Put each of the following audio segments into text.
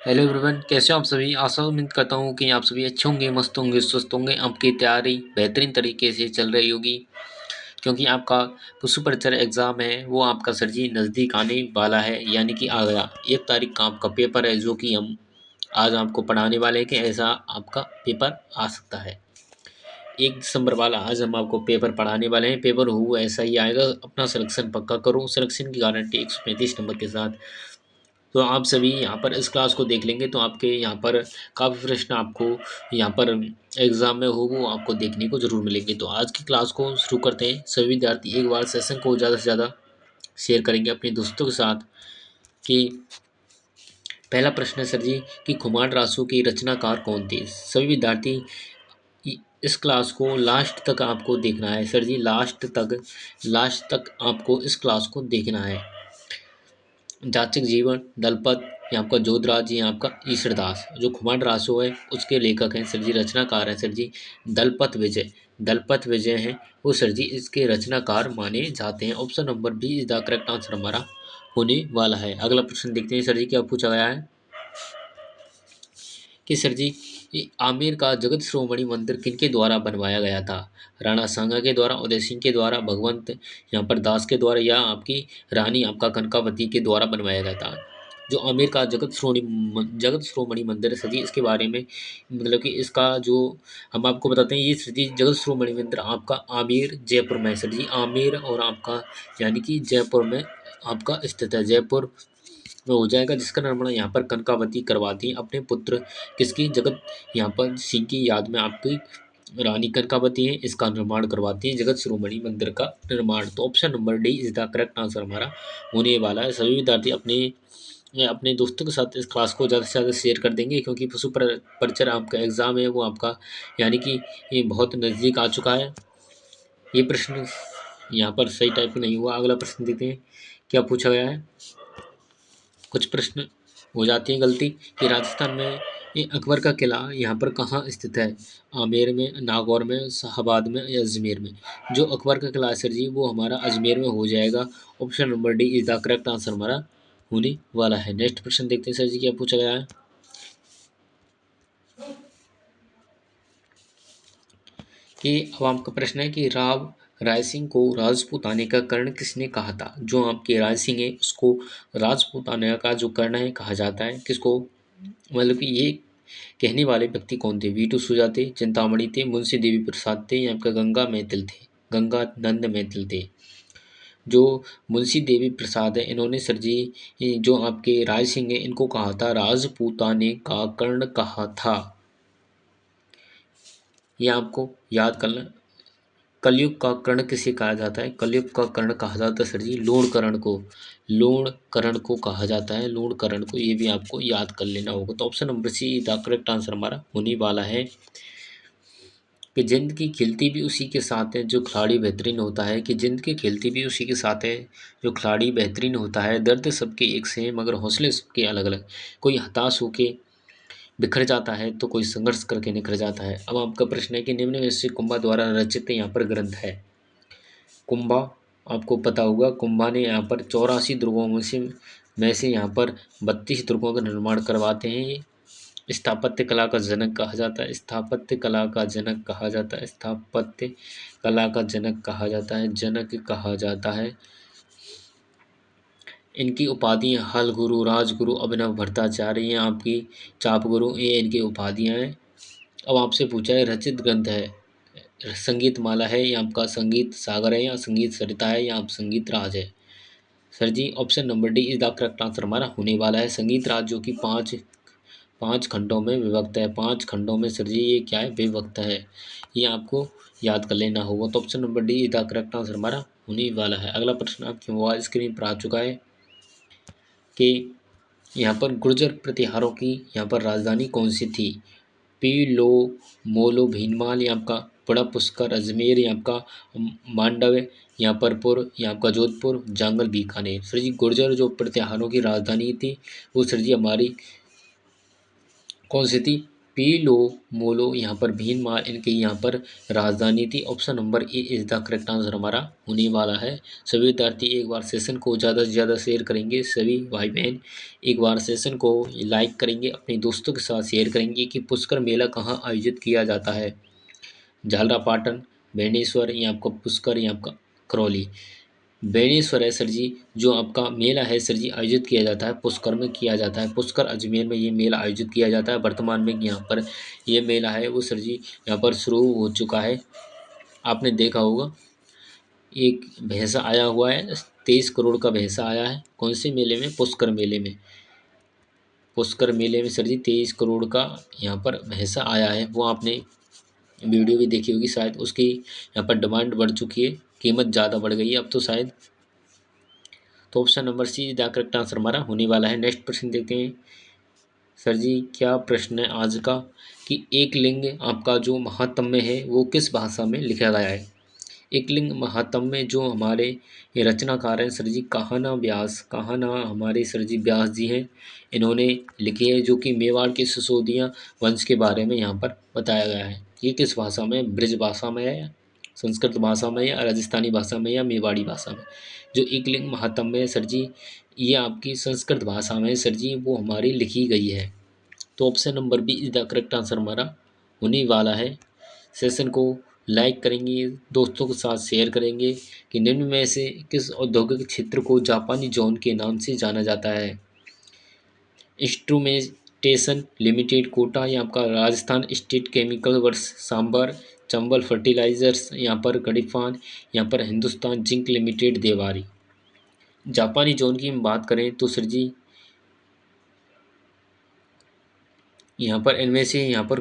Hello everyone, कैसे हो आप सभी। आशा उम्मीद करता हूँ कि आप सभी अच्छे होंगे, मस्त होंगे, स्वस्थ होंगे। आपकी तैयारी बेहतरीन तरीके से चल रही होगी, क्योंकि आपका पुष्प परिचय एग्ज़ाम है वो आपका सर जी नज़दीक आने वाला है। यानी कि आ गया 1 तारीख का आपका पेपर है, जो कि हम आज आपको पढ़ाने वाले हैं कि ऐसा आपका पेपर आ सकता है। 1 दिसंबर वाला आज हम आपको पेपर पढ़ाने वाले हैं। पेपर हो ऐसा ही आएगा। अपना सिलेक्शन पक्का करो, सिलेक्शन की गारंटी 135 नंबर के साथ। तो आप सभी यहाँ पर इस क्लास को देख लेंगे तो आपके यहाँ पर काफ़ी प्रश्न आपको यहाँ पर एग्ज़ाम में हो वो आपको देखने को ज़रूर मिलेंगे। तो आज की क्लास को शुरू करते हैं। सभी विद्यार्थी एक बार सेशन को ज़्यादा से ज़्यादा शेयर करेंगे अपने दोस्तों के साथ। कि पहला प्रश्न है सर जी कि खुमार रासू के रचनाकार कौन थे। सभी विद्यार्थी इस क्लास को लास्ट तक आपको देखना है सर जी, लास्ट तक आपको इस क्लास को देखना है। जाचक जीवन, दलपत, ये आपका जोधराज, ये आपका ईश्वरदास। जो खुमार रासो है उसके लेखक हैं सर जी, रचनाकार हैं सर जी दलपत विजय। दलपत विजय हैं वो सर जी इसके रचनाकार माने जाते हैं। Option number B is the correct answer हमारा होने वाला है। अगला प्रश्न देखते हैं सर जी क्या पूछा गया है कि सर जी ये आमेर का जगत शिरोमणि मंदिर किनके द्वारा बनवाया गया था। राणा सांगा के द्वारा, उदय सिंह के द्वारा, भगवंत यहाँ पर दास के द्वारा, या आपकी रानी आपका कनकावती के द्वारा बनवाया गया था। जो आमेर का जगत शिरोमणि मंदिर है सर जी, इसके बारे में मतलब कि इसका जो हम आपको बताते हैं, ये सर जी जगत शिरोमणि मंदिर आपका आमेर जयपुर में है सर जी। आमेर और आपका यानी कि जयपुर में आपका स्थित है। जयपुर में हो जाएगा, जिसका निर्माण यहाँ पर कनकावती करवाती है अपने पुत्र किसकी, जगत यहाँ पर सिंह की याद में आपकी रानी कनकावती है, इसका निर्माण करवाती है जगत शिरोमणि मंदिर का निर्माण। तो option number D is the correct answer हमारा होने वाला है। सभी विद्यार्थी अपने अपने दोस्तों के साथ इस क्लास को ज़्यादा से ज़्यादा शेयर कर देंगे, क्योंकि पशु परिचय आपका एग्ज़ाम है वो आपका यानी कि ये बहुत नज़दीक आ चुका है। ये प्रश्न यहाँ पर सही टाइप नहीं हुआ। अगला प्रश्न देते हैं क्या पूछा गया है। कुछ प्रश्न हो जाती है गलती कि राजस्थान में ये अकबर का किला यहाँ पर कहाँ स्थित है। आमेर में, नागौर में, शाहाबाद में, या अजमेर में। जो अकबर का किला है सर जी वो हमारा अजमेर में हो जाएगा। Option number D is the correct answer हमारा होने वाला है। नेक्स्ट प्रश्न देखते हैं सर जी क्या पूछा गया है कि अब आपका प्रश्न है कि राव राय सिंह को राजपूताने का कर्ण किसने कहा था। जो आपके राय सिंह है उसको राजपूताना का जो कर्ण है कहा जाता है। किसको, मतलब कि ये कहने वाले व्यक्ति कौन थे। वीटू सुजाते, चिंतामणि थे, मुंशी देवी प्रसाद थे, या आपका गंगा मैथिल थे, गंगा नंद मैथिल थे। जो मुंशी देवी प्रसाद है इन्होंने सर जी ये जो आपके राय सिंह है इनको कहा था राजपूताने का कर्ण कहा था। ये आपको याद करना। कलयुग का कर्ण किसे कहा जाता है। कलयुग का कर्ण कहा जाता है सर जी लोणकरण को। लोणकरण को कहा जाता है, लोणकरण को। ये भी आपको याद कर लेना होगा। तो option number see the correct answer हमारा होने वाला है कि जिंदगी खिलती भी उसी के साथ है जो खिलाड़ी बेहतरीन होता है। कि जिंदगी खिलती भी उसी के साथ है जो खिलाड़ी बेहतरीन होता है। दर्द सबके एक से हैं मगर हौसले सबके अलग अलग। कोई हताश होके बिखर जाता है तो कोई संघर्ष करके निखर जाता है। अब आपका प्रश्न है कि निम्न में से कुंभा द्वारा रचित यहाँ पर ग्रंथ है। कुंभा आपको पता होगा, कुंभा ने यहाँ पर 84 दुर्गों में से यहाँ पर 32 दुर्गों का निर्माण करवाते हैं। ये स्थापत्य कला का जनक कहा जाता है। स्थापत्य कला का जनक कहा जाता है। स्थापत्य कला का जनक कहा जाता है, जनक कहा जाता है। इनकी उपाधियाँ हल गुरु, राजगुरु, अभिनव भट्टाचार्य, ये आपकी चाप गुरु, ये इनकी उपाधियाँ हैं। अब आपसे पूछा है रचित ग्रंथ है, संगीत माला है, या आपका संगीत सागर है, या संगीत सरिता है, या आप संगीत राज है। Sir ji option number D is the correct answer हमारा होने वाला है। संगीत राज जो कि पाँच पाँच खंडों में विभक्त है। 5 खंडों में सर जी ये क्या है, विभक्त है। ये आपको याद कर लेना होगा। तो option number D is the correct answer हमारा होने वाला है। अगला प्रश्न आपकी मोबाइल स्क्रीन पर आ चुका है कि यहाँ पर गुर्जर प्रतिहारों की यहाँ पर राजधानी कौन सी थी। पीलो, मोलो, भीनमाल, या आपका बड़ा पुष्कर, अजमेर, या आपका मांडव, यहाँ पर पुर, या आपका जोधपुर, जांगल, बीकानेर। सर जी गुर्जर जो प्रतिहारों की राजधानी थी वो सर जी हमारी कौन सी थी, पीलो मोलो यहाँ पर भीनमार इनकी यहाँ पर राजधानी थी। Option number A is the correct answer हमारा होने वाला है। सभी विद्यार्थी एक बार सेशन को ज़्यादा से ज़्यादा शेयर करेंगे, सभी भाई बहन एक बार सेशन को लाइक करेंगे, अपने दोस्तों के साथ शेयर करेंगे कि पुष्कर मेला कहाँ आयोजित किया जाता है। झालरापाटन, बेणेश्वर, ये आपका पुष्कर, ये आपका करौली। बेणेश्वर है सर जी, जो आपका मेला है सर जी आयोजित किया जाता है पुष्कर में किया जाता है। पुष्कर अजमेर में ये मेला आयोजित किया जाता है। वर्तमान में यहाँ पर ये मेला है वो सर जी यहाँ पर शुरू हो चुका है। आपने देखा होगा एक भैंसा आया हुआ है, 23 करोड़ का भैंसा आया है। कौन से मेले में? पुष्कर मेले में। पुष्कर मेले में सर जी 23 करोड़ का यहाँ पर भैंसा आया है। वो आपने वीडियो भी देखी होगी शायद। उसकी यहाँ पर डिमांड बढ़ चुकी है, कीमत ज़्यादा बढ़ गई है अब तो शायद। तो option number see the correct answer हमारा होने वाला है। नेक्स्ट प्रश्न देखते हैं सर जी, क्या प्रश्न है आज का कि एक लिंग आपका जो महात्म्य है वो किस भाषा में लिखा गया है। एक लिंग महात्म्य जो हमारे ये रचनाकार हैं सर जी कान्हा व्यास, कान्हा हमारे सर जी व्यास जी हैं, इन्होंने लिखी है, जो कि मेवाड़ के सिसोदिया वंश के बारे में यहाँ पर बताया गया है। ये किस भाषा में? ब्रज भाषा में है, संस्कृत भाषा में, या राजस्थानी भाषा में, या मेवाड़ी भाषा में। जो एकलिंग महात्म्य है सर जी ये आपकी संस्कृत भाषा में सर जी वो हमारी लिखी गई है। तो option number B is the correct answer हमारा होने वाला है। सेशन को लाइक करेंगे, दोस्तों के साथ शेयर करेंगे कि निम्न में से किस औद्योगिक क्षेत्र को जापानी जोन के नाम से जाना जाता है। इंस्ट्रूमेंटेशन लिमिटेड कोटा, यहाँ आपका Rajasthan state chemical works Sambhar, Chambal fertilisers यहाँ पर गड़ीफान, यहाँ पर हिंदुस्तान जिंक लिमिटेड देवारी। जापानी जोन की हम बात करें तो सर जी यहाँ पर इनमें से यहाँ पर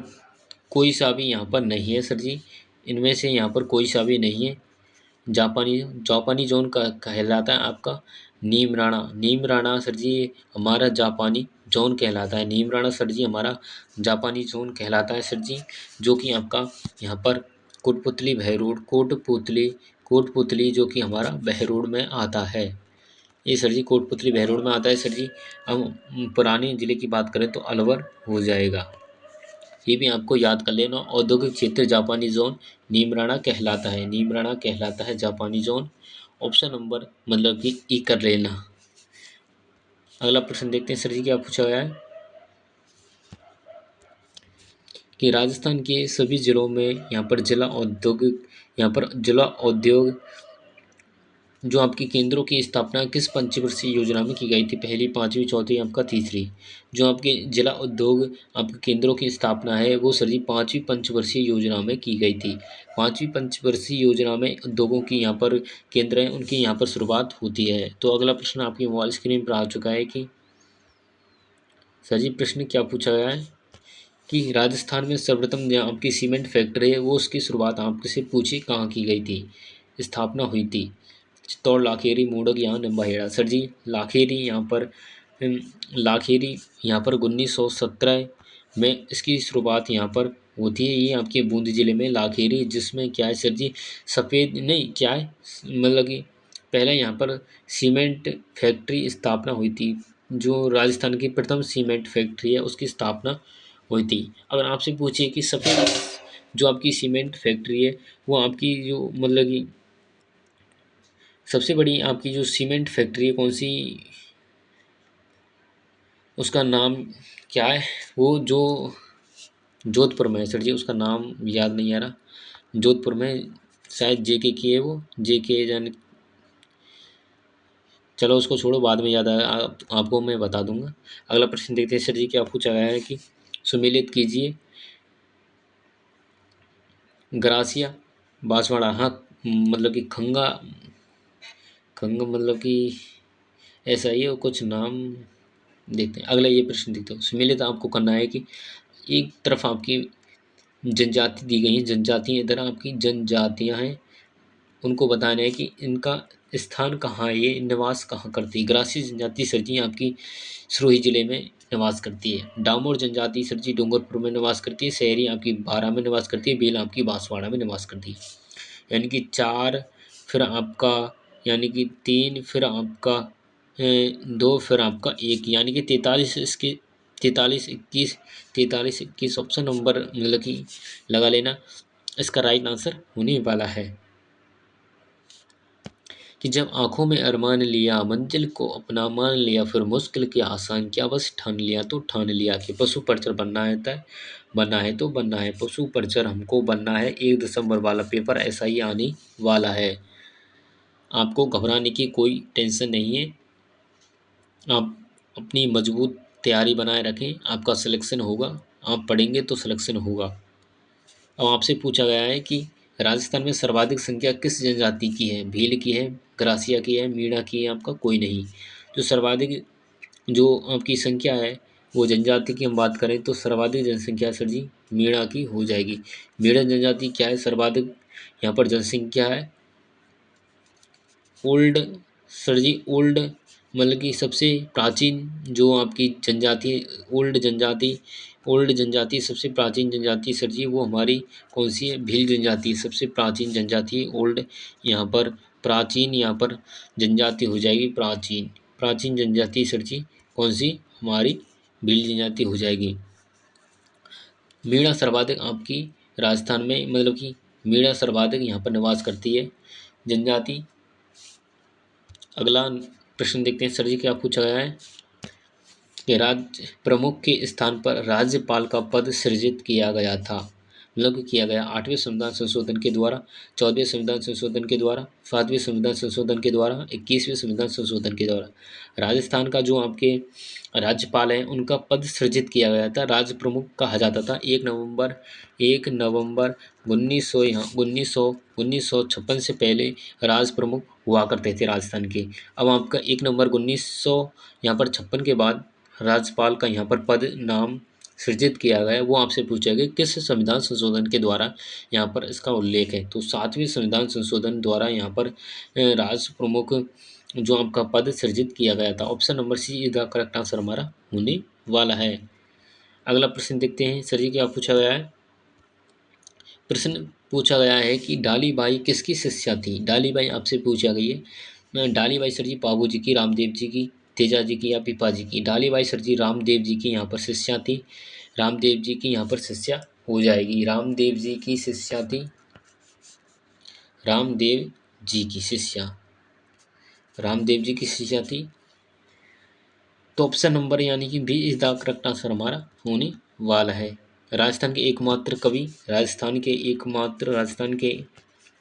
कोई सा भी यहाँ पर नहीं है सर जी, इनमें से यहाँ पर कोई सा भी नहीं है। जापानी जापानी जोन का कहलाता है आपका नीम राणा। नीम राणा सर जी हमारा जापानी जोन कहलाता है। नीम राणा सर जी हमारा जापानी जोन कहलाता है सर जी, जो कि आपका यहाँ पर कोटपुतली बहरोड, कोटपुतली जो कि हमारा बहरोड में आता है। ये सर जी कोटपुतली बहरोड में आता है सर जी। हम पुराने ज़िले की बात करें तो अलवर हो जाएगा। ये भी आपको याद कर लेना। औद्योगिक क्षेत्र जापानी जोन नीमराणा कहलाता है, नीमराणा कहलाता है जापानी जोन। ऑप्शन नंबर मतलब कि ई कर लेना। अगला प्रश्न देखते हैं सर जी क्या पूछा गया है कि राजस्थान के सभी जिलों में यहाँ पर जिला उद्योग जो आपकी केंद्रों की स्थापना किस पंचवर्षीय योजना में की गई थी। पहली, पाँचवीं, चौथी, आपका तीसरी। जो आपके जिला उद्योग आपके केंद्रों की स्थापना है वो सर जी पाँचवीं पंचवर्षीय योजना में की गई थी। पाँचवीं पंचवर्षीय योजना में उद्योगों की यहाँ पर केंद्र हैं उनकी यहाँ पर शुरुआत होती है। तो अगला प्रश्न आपकी मोबाइल स्क्रीन पर आ चुका है कि सर जी प्रश्न क्या पूछा गया है कि राजस्थान में सर्वप्रथम जो आपकी सीमेंट फैक्ट्री है वो उसकी शुरुआत आपसे पूछी कहाँ की गई थी, स्थापना हुई थी। चित्तौड़, लाखेरी, मूडक, यहाँ निम्बाहेड़ा। सर जी लाखेरी यहाँ पर लाखेरी यहाँ पर 1917 में इसकी शुरुआत यहाँ पर होती है। ये आपके बूंदी जिले में लाखेरी, जिसमें क्या है सर जी सफ़ेद नहीं क्या है मतलब कि पहले यहाँ पर सीमेंट फैक्ट्री स्थापना हुई थी। जो राजस्थान की प्रथम सीमेंट फैक्ट्री है उसकी स्थापना हुई थी। अगर आपसे पूछे कि सफ़ेद जो आपकी सीमेंट फैक्ट्री है वो आपकी जो मतलब कि सबसे बड़ी आपकी जो सीमेंट फैक्ट्री है कौन सी, उसका नाम क्या है, वो जो जोधपुर में है सर जी, उसका नाम याद नहीं आ रहा। जोधपुर में शायद जेके की है वो, जेके जान, चलो उसको छोड़ो बाद में याद आया आपको मैं बता दूंगा। अगला प्रश्न देखते हैं सर जी क्या पूछा गया है कि सुमेलित कीजिए ग्रासिया बांसवाड़ा। हाँ मतलब कि खंगा खंगा मतलब कि ऐसा ही है कुछ नाम। देखते हैं अगला ये प्रश्न देखते हो। सुमेलित आपको करना है कि एक तरफ आपकी जनजाति दी गई है, जनजाति इधर आपकी जनजातियां हैं, उनको बताना है कि इनका स्थान कहाँ है, ये निवास कहाँ करती है। ग्रासी जनजाति सर जी आपकी सिरोही जिले में निवास करती है। डामोर जनजाति सर जी डूंगरपुर में निवास करती है। शहरी आपकी बारा में निवास करती है। बेल आपकी बांसवाड़ा में निवास करती है। यानी कि 4 फिर आपका यानी कि 3 फिर आपका 2 फिर आपका 1 यानी कि 43 इसके 43 ऑप्शन नंबर मतलब कि लगा लेना, इसका राइट आंसर होने वाला है। कि जब आंखों में अरमान लिया, मंजिल को अपना मान लिया, फिर मुश्किल की आसान क्या बस ठान लिया, तो ठान लिया कि पशु पर्चर बनना है तय, बनना है तो बनना है, पशु पर्चर हमको बनना है, 1 दिसंबर वाला पेपर ऐसा ही आने वाला है। आपको घबराने की कोई टेंशन नहीं है, आप अपनी मजबूत तैयारी बनाए रखें, आपका सिलेक्शन होगा, आप पढ़ेंगे तो सिलेक्शन होगा। अब आपसे पूछा गया है कि राजस्थान में सर्वाधिक संख्या किस जनजाति की है? भील की है, ग्रासिया की है, मीणा की है, आपका कोई नहीं। जो सर्वाधिक जो आपकी संख्या है वो जनजाति की हम बात करें तो सर्वाधिक जनसंख्या सर जी मीणा की हो जाएगी। मीणा जनजाति क्या है? सर्वाधिक यहाँ पर जनसंख्या है। ओल्ड सर जी ओल्ड मतलब कि सबसे प्राचीन जो आपकी जनजाति, ओल्ड जनजाति सबसे प्राचीन जनजाति सर जी वो हमारी कौन सी है? भील जनजाति सबसे प्राचीन जनजाति। ओल्ड यहाँ पर प्राचीन, यहाँ पर जनजाति हो जाएगी प्राचीन, प्राचीन जनजाति सर जी कौन सी? हमारी भील जनजाति हो जाएगी। मीणा सर्वाधिक आपकी राजस्थान में मतलब कि मीणा सर्वाधिक यहाँ पर निवास करती है जनजाति। अगला प्रश्न देखते हैं सर जी क्या पूछा गया है कि राज्य प्रमुख के स्थान पर राज्यपाल का पद सृजित किया गया था, मतलब किया गया 8वें संविधान संशोधन के द्वारा, 14वें संविधान संशोधन के द्वारा, 7वें संविधान संशोधन के द्वारा, 21वें संविधान संशोधन के द्वारा। राजस्थान का जो आपके राज्यपाल हैं उनका पद सृजित किया गया था, राज्य प्रमुख कहा जाता था। 1 नवंबर 1956 से पहले राज प्रमुख हुआ करते थे राजस्थान के। अब आपका 1 नवंबर 1900 यहाँ पर 56 के बाद राज्यपाल का यहाँ पर पद नाम सृजित किया गया है, वो आपसे पूछा गया किस संविधान संशोधन के द्वारा यहाँ पर इसका उल्लेख है। तो 7वें संविधान संशोधन द्वारा यहाँ पर राष्ट्र प्रमुख जो आपका पद सृजित किया गया था। Option number C is the correct answer हमारा होने वाला है। अगला प्रश्न देखते हैं सर जी क्या पूछा गया है। प्रश्न पूछा गया है कि डाली बाई किसकी शिष्या थी? डाली बाई आपसे पूछा गई है। डाली बाई सर जी बाबू जी की, रामदेव जी की, तेजा जी की या पिपा जी की? डाली बाई सर जी रामदेव जी की यहाँ पर शिष्या थी, रामदेव जी की यहाँ पर शिष्या हो जाएगी। रामदेव जी की शिष्या थी, रामदेव जी की शिष्या, रामदेव जी की शिष्या थी। तो ऑप्शन नंबर यानी कि B is the correct answer हमारा होने वाला है। राजस्थान के एकमात्र कवि, राजस्थान के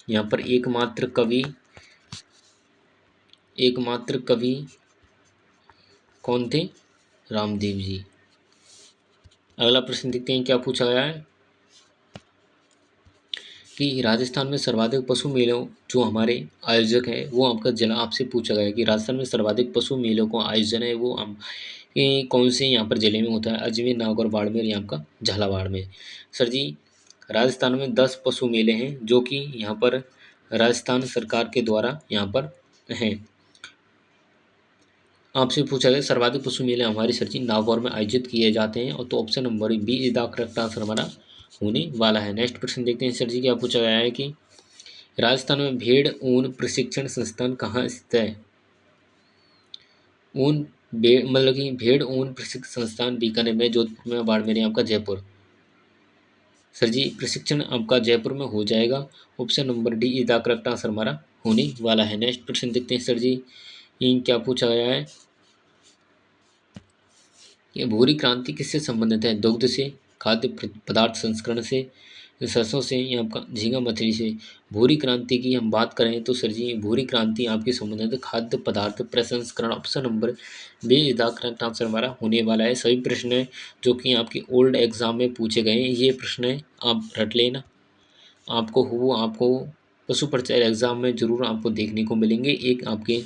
यहाँ पर एकमात्र कवि कौन थे? रामदेव जी। अगला प्रश्न देखते हैं क्या पूछा गया है कि राजस्थान में सर्वाधिक पशु मेलों जो हमारे आयोजक है वो आपका जिला आपसे पूछा गया है कि राजस्थान में सर्वाधिक पशु मेलों का आयोजन है वो हम कौन से यहाँ पर जिले में होता है? अजमेर, नागौर, बाड़मेर, यहाँ का झालावाड़ में। सर जी राजस्थान में 10 पशु मेले हैं जो कि यहाँ पर राजस्थान सरकार के द्वारा यहाँ पर हैं। आपसे पूछा गया सर्वाधिक पशु मेले हमारी सर जी नागौर में आयोजित किए जाते हैं, और तो option number B is the correct answer हमारा होने वाला है। नेक्स्ट प्रश्न देखते हैं सर जी क्या पूछा गया है कि राजस्थान में भेड़ ऊन प्रशिक्षण संस्थान कहाँ स्थित है? मतलब कि भेड़ ऊन प्रशिक्षण संस्थान बीकानेर में, जोधपुर में, बाड़मेर, आपका जयपुर। सर जी प्रशिक्षण आपका जयपुर में हो जाएगा। Option number D is the correct answer हमारा होने वाला है। नेक्स्ट प्रश्न देखते हैं सर जी क्या पूछा गया है कि भूरी क्रांति किससे संबंधित है? दुग्ध से, खाद्य पदार्थ संस्करण से, सरसों से, या आपका झींगा मछली से? भूरी क्रांति की हम बात करें तो सर जी भूरी क्रांति आपकी संबंधित खाद्य पदार्थ प्रसंस्करण। Option number B is the correct answer हमारा होने वाला है। सभी प्रश्न है जो कि आपके ओल्ड एग्जाम में पूछे गए हैं, ये प्रश्न है आप रट लेना। आपको पशु परिचय एग्जाम में जरूर आपको देखने को मिलेंगे एक आपके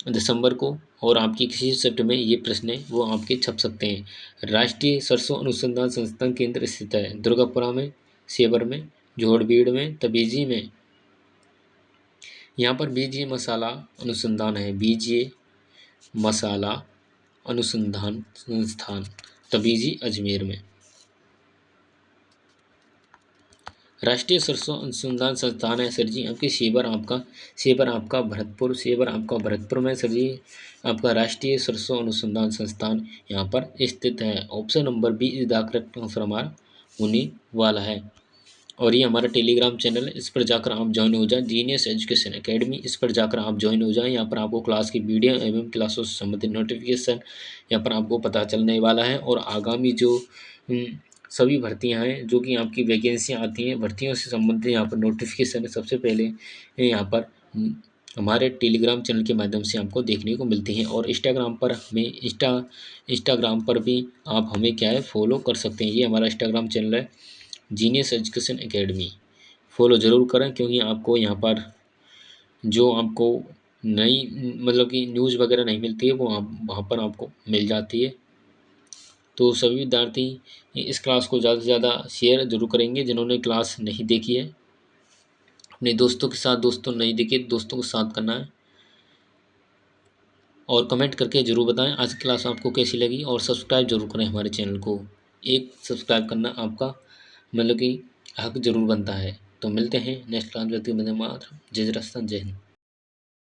दिसंबर को, और आपकी किसी शिफ्ट में ये प्रश्न है वो आपके छप सकते हैं। राष्ट्रीय सरसों अनुसंधान संस्थान केंद्र स्थित है दुर्गापुरा में, सेवर में, जोड़बीड़ में, तबीजी में? यहाँ पर बीजीय मसाला अनुसंधान है, बीजीय मसाला अनुसंधान संस्थान, तबीजी अजमेर में। राष्ट्रीय सरसों अनुसंधान संस्थान है सर जी आपके सेबर आपका भरतपुर में सर जी आपका राष्ट्रीय सरसों अनुसंधान संस्थान यहाँ पर स्थित है। Option number B is the correct answer हमारा होने वाला है। और ये हमारा टेलीग्राम चैनल है, इस पर जाकर आप ज्वाइन हो जाएं, जीनियस एजुकेशन एकेडमी, इस पर जाकर आप ज्वाइन हो जाएं। यहाँ पर आपको क्लास की वीडियो एवं क्लासों से संबंधित नोटिफिकेशन यहाँ पर आपको पता चलने वाला है। और आगामी जो सभी भर्तियां हैं जो कि आपकी वैकेंसियां आती हैं, भर्तियों से संबंधित यहाँ पर नोटिफिकेशन सबसे पहले यहाँ पर हमारे टेलीग्राम चैनल के माध्यम से आपको देखने को मिलती हैं। और इंस्टाग्राम पर हमें इंस्टाग्राम पर भी आप हमें क्या है फॉलो कर सकते हैं। ये हमारा इंस्टाग्राम चैनल है जीनियस एजुकेशन एकेडमी, फॉलो ज़रूर करें क्योंकि आपको यहाँ पर जो आपको नई मतलब कि न्यूज़ वगैरह नहीं मिलती है वो आप वहाँ पर आपको मिल जाती है। तो सभी विद्यार्थी इस क्लास को ज़्यादा से ज़्यादा शेयर जरूर करेंगे जिन्होंने क्लास नहीं देखी है। अपने दोस्तों के साथ, दोस्तों नहीं देखी दोस्तों के साथ करना है। और कमेंट करके ज़रूर बताएं आज की क्लास आपको कैसी लगी। और सब्सक्राइब जरूर करें हमारे चैनल को, एक सब्सक्राइब करना आपका मतलब कि हक जरूर बनता है। तो मिलते हैं नेक्स्ट क्लास में। वंदे मातरम, जय राजस्थान, जय हिंद।